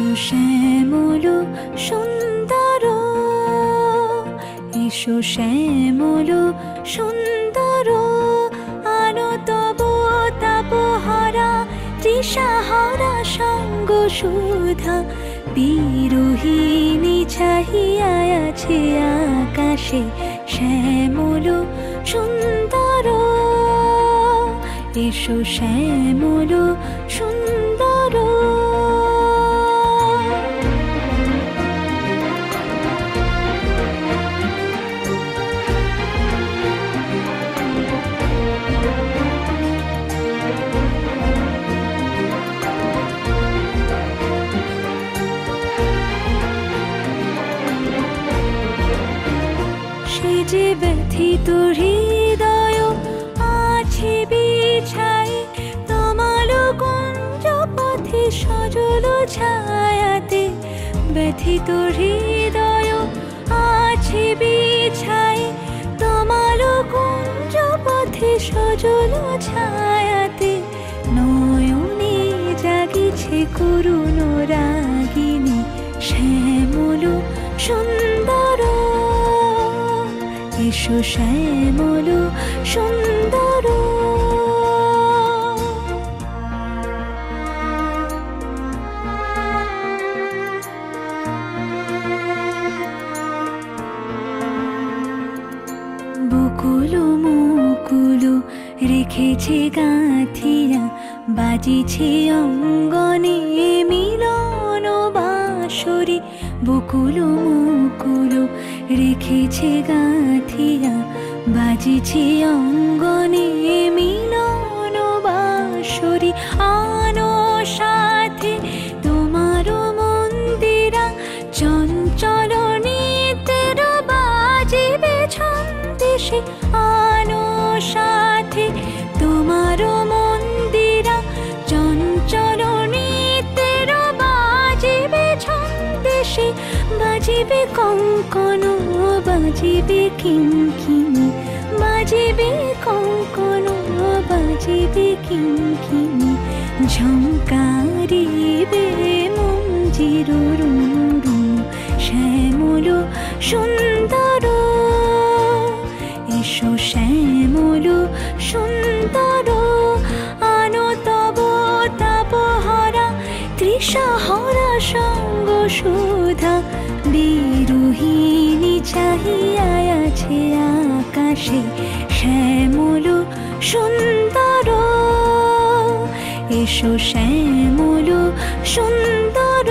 এসো শ্যামল সুন্দর, এসো শ্যামল সুন্দর, আলো তব তাপহারা তৃষাহারা সঙ্গ সুধা। বিরোহিণী চাহিয়া আছে আকাশে শ্যামল সুন্দর, এসো শ্যামল সুন্দর। সে যে ব্যথিত হৃদয় আছে বিছাই, তমাল কুঞ্জ পথে সজল ছায়াতে। ব্যথিত হৃদয় আছে বিছাই, তমাল কুঞ্জ পথে সজল ছায়াতে। নয়নে জাগিছে করুণ রাগিনী শ্যামল সুন্দর, এসো শ্যামল সুন্দর। বকুল মুকুল রেখেছে গাঁথিয়া, বাজিছে অঙ্গনে মিলন বাঁশরি। বকুল মুকুল রেখেছে গাঁথিয়া, বাজিছে অঙ্গনে মিলন বাঁশরি। আনো সাথে তোমার মন্দিরা, চঞ্চল নিতের বাজিবে ছন্দেশে। আনো সাথে তোমার মন্দিরা, চঞ্চল নিতের বাজিবে ছন্দেশে। বাজিবে কঙ্কন, বাজিবে কিঙ্কিণী, বাজিবে কঙ্কন, বাজিবে কিঙ্কিণী। ঝঙ্কারিবে মঞ্জির রুনু, শ্যামল সুন্দর, এসো শ্যামল সুন্দর। আনো তব তাপহারা তৃষাহারা সঙ্গ সুধা। বিরোহিণী চাহিয়া আছে আকাশে শ্যামল সুন্দর, এসো শ্যামল সুন্দর।